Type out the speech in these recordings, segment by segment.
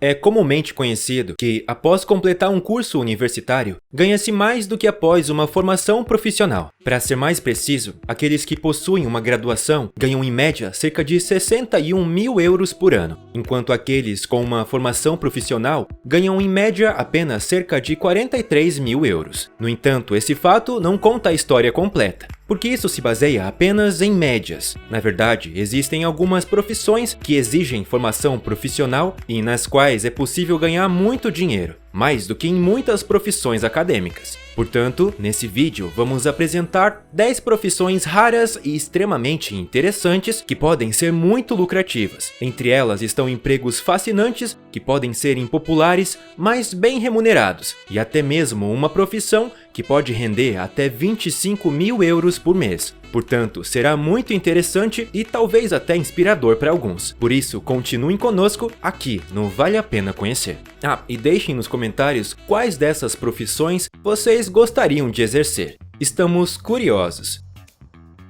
É comumente conhecido que, após completar um curso universitário, ganha-se mais do que após uma formação profissional. Para ser mais preciso, aqueles que possuem uma graduação ganham em média cerca de 61 mil euros por ano, enquanto aqueles com uma formação profissional ganham em média apenas cerca de 43 mil euros. No entanto, esse fato não conta a história completa, porque isso se baseia apenas em médias. Na verdade, existem algumas profissões que exigem formação profissional e nas quais é possível ganhar muito dinheiro, mais do que em muitas profissões acadêmicas. Portanto, nesse vídeo vamos apresentar 10 profissões raras e extremamente interessantes que podem ser muito lucrativas. Entre elas estão empregos fascinantes que podem ser impopulares, mas bem remunerados, e até mesmo uma profissão que pode render até 25 mil euros por mês. Portanto, será muito interessante e talvez até inspirador para alguns. Por isso, continuem conosco aqui no Vale a Pena Conhecer. E deixem nos comentários quais dessas profissões vocês gostariam de exercer. Estamos curiosos.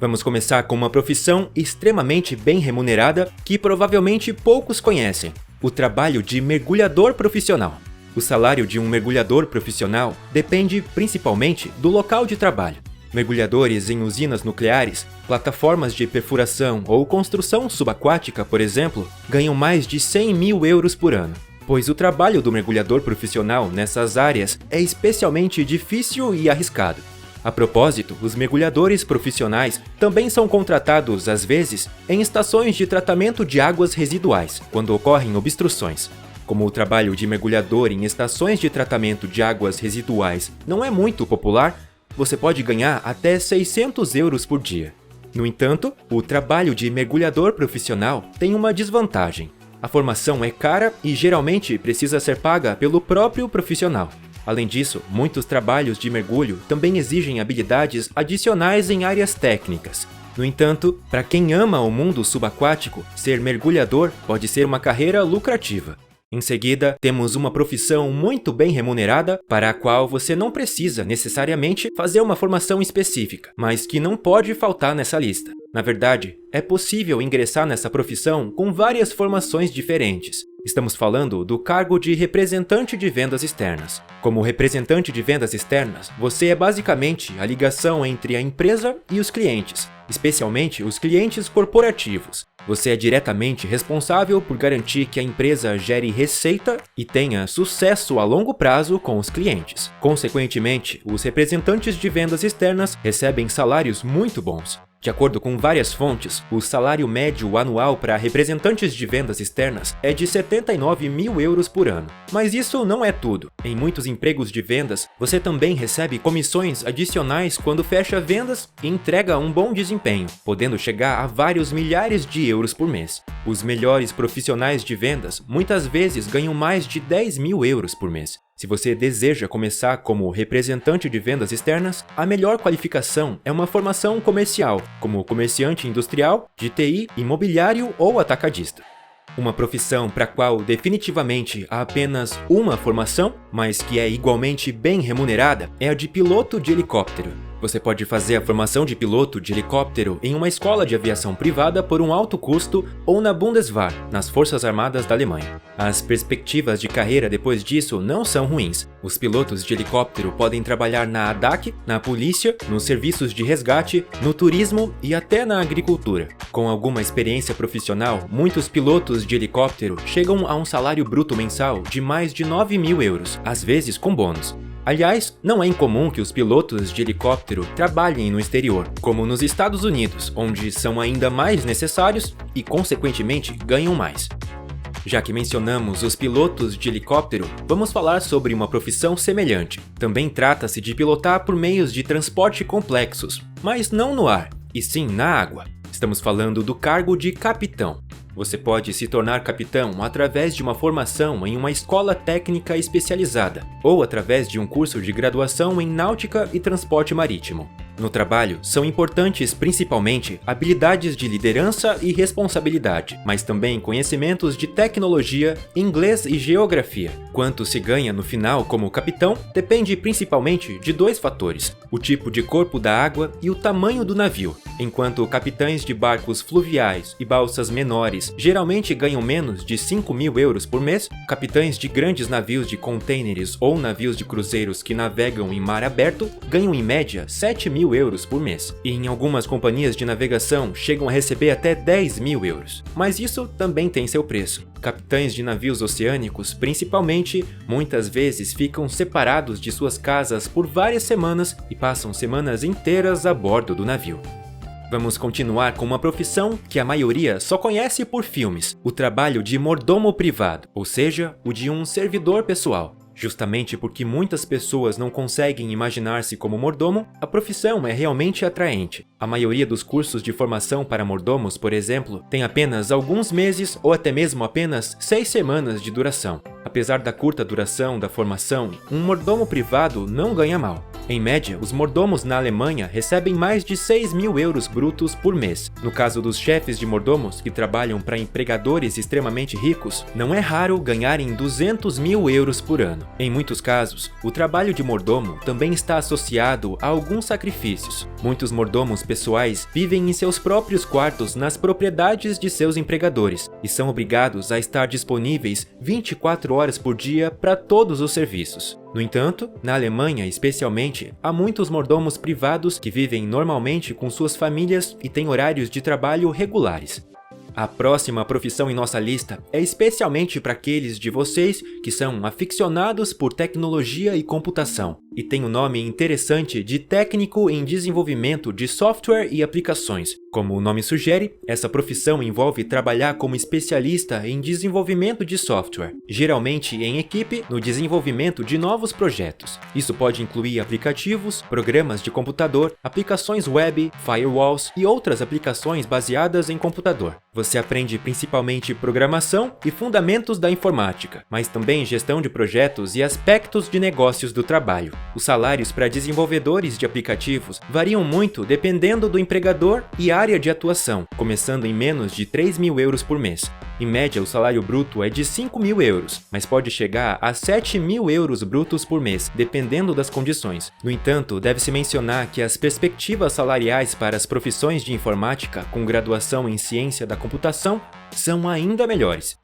Vamos começar com uma profissão extremamente bem remunerada que provavelmente poucos conhecem: o trabalho de mergulhador profissional. O salário de um mergulhador profissional depende principalmente do local de trabalho. Mergulhadores em usinas nucleares, plataformas de perfuração ou construção subaquática, por exemplo, ganham mais de 100 mil euros por ano, pois o trabalho do mergulhador profissional nessas áreas é especialmente difícil e arriscado. A propósito, os mergulhadores profissionais também são contratados, às vezes, em estações de tratamento de águas residuais, quando ocorrem obstruções. Como o trabalho de mergulhador em estações de tratamento de águas residuais não é muito popular, você pode ganhar até 600 euros por dia. No entanto, o trabalho de mergulhador profissional tem uma desvantagem. A formação é cara e geralmente precisa ser paga pelo próprio profissional. Além disso, muitos trabalhos de mergulho também exigem habilidades adicionais em áreas técnicas. No entanto, para quem ama o mundo subaquático, ser mergulhador pode ser uma carreira lucrativa. Em seguida, temos uma profissão muito bem remunerada para a qual você não precisa necessariamente fazer uma formação específica, mas que não pode faltar nessa lista. Na verdade, é possível ingressar nessa profissão com várias formações diferentes. Estamos falando do cargo de representante de vendas externas. Como representante de vendas externas, você é basicamente a ligação entre a empresa e os clientes, especialmente os clientes corporativos. Você é diretamente responsável por garantir que a empresa gere receita e tenha sucesso a longo prazo com os clientes. Consequentemente, os representantes de vendas externas recebem salários muito bons. De acordo com várias fontes, o salário médio anual para representantes de vendas externas é de 79 mil euros por ano. Mas isso não é tudo. Em muitos empregos de vendas, você também recebe comissões adicionais quando fecha vendas e entrega um bom desempenho, podendo chegar a vários milhares de euros por mês. Os melhores profissionais de vendas muitas vezes ganham mais de 10 mil euros por mês. Se você deseja começar como representante de vendas externas, a melhor qualificação é uma formação comercial, como comerciante industrial, de TI, imobiliário ou atacadista. Uma profissão para a qual definitivamente há apenas uma formação, mas que é igualmente bem remunerada, é a de piloto de helicóptero. Você pode fazer a formação de piloto de helicóptero em uma escola de aviação privada por um alto custo ou na Bundeswehr, nas Forças Armadas da Alemanha. As perspectivas de carreira depois disso não são ruins. Os pilotos de helicóptero podem trabalhar na ADAC, na polícia, nos serviços de resgate, no turismo e até na agricultura. Com alguma experiência profissional, muitos pilotos de helicóptero chegam a um salário bruto mensal de mais de 9 mil euros, às vezes com bônus. Aliás, não é incomum que os pilotos de helicóptero trabalhem no exterior, como nos Estados Unidos, onde são ainda mais necessários e, consequentemente, ganham mais. Já que mencionamos os pilotos de helicóptero, vamos falar sobre uma profissão semelhante. Também trata-se de pilotar por meios de transporte complexos, mas não no ar, e sim na água. Estamos falando do cargo de capitão. Você pode se tornar capitão através de uma formação em uma escola técnica especializada ou através de um curso de graduação em náutica e transporte marítimo. No trabalho, são importantes principalmente habilidades de liderança e responsabilidade, mas também conhecimentos de tecnologia, inglês e geografia. Quanto se ganha no final como capitão depende principalmente de dois fatores: o tipo de corpo da água e o tamanho do navio. Enquanto capitães de barcos fluviais e balsas menores geralmente ganham menos de 5.000 euros por mês, capitães de grandes navios de contêineres ou navios de cruzeiros que navegam em mar aberto ganham em média 7.000 euros por mês. E em algumas companhias de navegação chegam a receber até 10.000 euros. Mas isso também tem seu preço. Capitães de navios oceânicos, principalmente, muitas vezes ficam separados de suas casas por várias semanas e passam semanas inteiras a bordo do navio. Vamos continuar com uma profissão que a maioria só conhece por filmes: o trabalho de mordomo privado, ou seja, o de um servidor pessoal. Justamente porque muitas pessoas não conseguem imaginar-se como mordomo, a profissão é realmente atraente. A maioria dos cursos de formação para mordomos, por exemplo, tem apenas alguns meses ou até mesmo apenas 6 semanas de duração. Apesar da curta duração da formação, um mordomo privado não ganha mal. Em média, os mordomos na Alemanha recebem mais de 6.000 euros brutos por mês. No caso dos chefes de mordomos que trabalham para empregadores extremamente ricos, não é raro ganharem 200.000 euros por ano. Em muitos casos, o trabalho de mordomo também está associado a alguns sacrifícios. Muitos mordomos pessoais vivem em seus próprios quartos nas propriedades de seus empregadores e são obrigados a estar disponíveis 24 horas por dia para todos os serviços. No entanto, na Alemanha especialmente, há muitos mordomos privados que vivem normalmente com suas famílias e têm horários de trabalho regulares. A próxima profissão em nossa lista é especialmente para aqueles de vocês que são aficionados por tecnologia e computação e tem o nome interessante de técnico em desenvolvimento de software e aplicações. Como o nome sugere, essa profissão envolve trabalhar como especialista em desenvolvimento de software, geralmente em equipe no desenvolvimento de novos projetos. Isso pode incluir aplicativos, programas de computador, aplicações web, firewalls e outras aplicações baseadas em computador. Você aprende principalmente programação e fundamentos da informática, mas também gestão de projetos e aspectos de negócios do trabalho. Os salários para desenvolvedores de aplicativos variam muito dependendo do empregador e área de atuação, começando em menos de 3.000 euros por mês. Em média, o salário bruto é de 5.000 euros, mas pode chegar a 7.000 euros brutos por mês, dependendo das condições. No entanto, deve-se mencionar que as perspectivas salariais para as profissões de informática com graduação em ciência da computação são ainda melhores.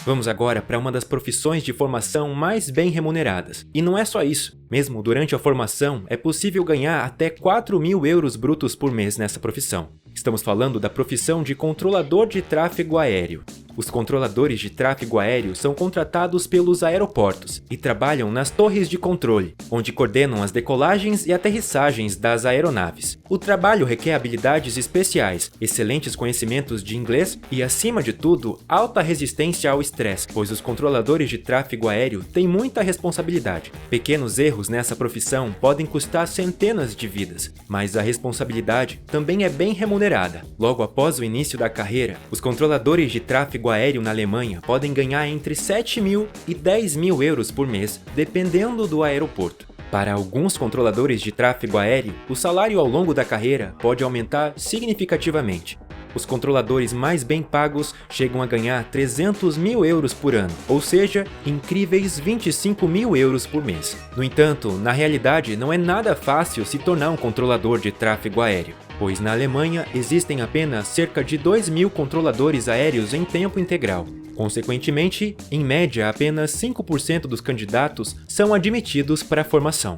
Vamos agora para uma das profissões de formação mais bem remuneradas. E não é só isso. Mesmo durante a formação, é possível ganhar até 4.000 euros brutos por mês nessa profissão. Estamos falando da profissão de controlador de tráfego aéreo. Os controladores de tráfego aéreo são contratados pelos aeroportos e trabalham nas torres de controle, onde coordenam as decolagens e aterrissagens das aeronaves. O trabalho requer habilidades especiais, excelentes conhecimentos de inglês e, acima de tudo, alta resistência ao estresse, pois os controladores de tráfego aéreo têm muita responsabilidade. Pequenos erros nessa profissão podem custar centenas de vidas, mas a responsabilidade também é bem remunerada. Logo após o início da carreira, os controladores de tráfego aéreo na Alemanha podem ganhar entre 7.000 e 10.000 euros por mês, dependendo do aeroporto. Para alguns controladores de tráfego aéreo, o salário ao longo da carreira pode aumentar significativamente. Os controladores mais bem pagos chegam a ganhar 300.000 euros por ano, ou seja, incríveis 25.000 euros por mês. No entanto, na realidade não é nada fácil se tornar um controlador de tráfego aéreo, pois na Alemanha existem apenas cerca de 2.000 controladores aéreos em tempo integral. Consequentemente, em média, apenas 5% dos candidatos são admitidos para a formação.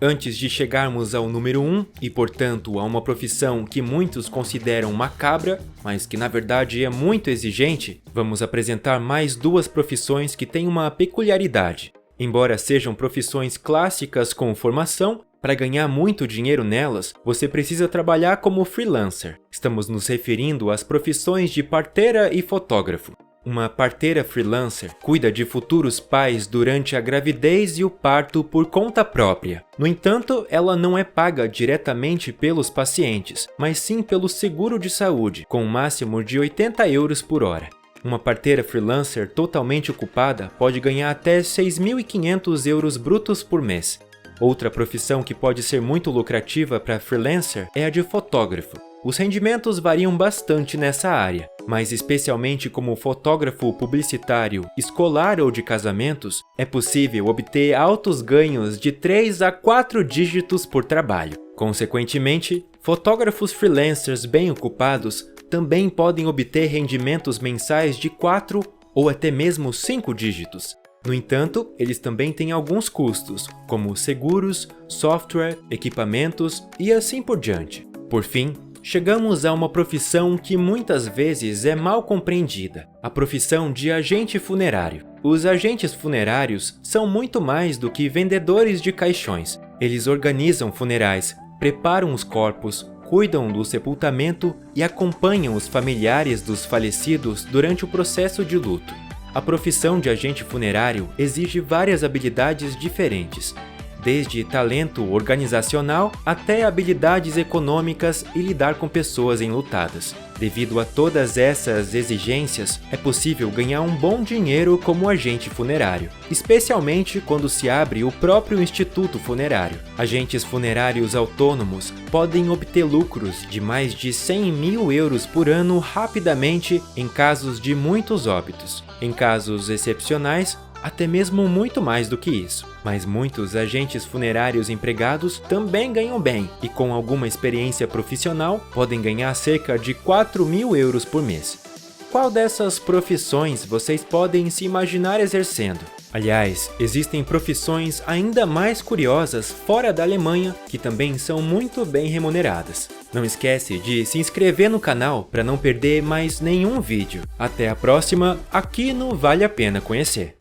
Antes de chegarmos ao número 1, e portanto a uma profissão que muitos consideram macabra, mas que na verdade é muito exigente, vamos apresentar mais duas profissões que têm uma peculiaridade. Embora sejam profissões clássicas com formação, para ganhar muito dinheiro nelas, você precisa trabalhar como freelancer. Estamos nos referindo às profissões de parteira e fotógrafo. Uma parteira freelancer cuida de futuros pais durante a gravidez e o parto por conta própria. No entanto, ela não é paga diretamente pelos pacientes, mas sim pelo seguro de saúde, com um máximo de 80 euros por hora. Uma parteira freelancer totalmente ocupada pode ganhar até 6.500 euros brutos por mês. Outra profissão que pode ser muito lucrativa para freelancer é a de fotógrafo. Os rendimentos variam bastante nessa área, mas especialmente como fotógrafo publicitário, escolar ou de casamentos, é possível obter altos ganhos de 3 a 4 dígitos por trabalho. Consequentemente, fotógrafos freelancers bem ocupados também podem obter rendimentos mensais de 4 ou até mesmo 5 dígitos. No entanto, eles também têm alguns custos, como seguros, software, equipamentos e assim por diante. Por fim, chegamos a uma profissão que muitas vezes é mal compreendida, a profissão de agente funerário. Os agentes funerários são muito mais do que vendedores de caixões. Eles organizam funerais, preparam os corpos, cuidam do sepultamento e acompanham os familiares dos falecidos durante o processo de luto. A profissão de agente funerário exige várias habilidades diferentes, desde talento organizacional até habilidades econômicas e lidar com pessoas enlutadas. Devido a todas essas exigências, é possível ganhar um bom dinheiro como agente funerário, especialmente quando se abre o próprio instituto funerário. Agentes funerários autônomos podem obter lucros de mais de 100 mil euros por ano rapidamente em casos de muitos óbitos. Em casos excepcionais, até mesmo muito mais do que isso. Mas muitos agentes funerários empregados também ganham bem e com alguma experiência profissional podem ganhar cerca de 4 mil euros por mês. Qual dessas profissões vocês podem se imaginar exercendo? Aliás, existem profissões ainda mais curiosas fora da Alemanha que também são muito bem remuneradas. Não esquece de se inscrever no canal para não perder mais nenhum vídeo. Até a próxima, aqui no Vale a Pena Conhecer.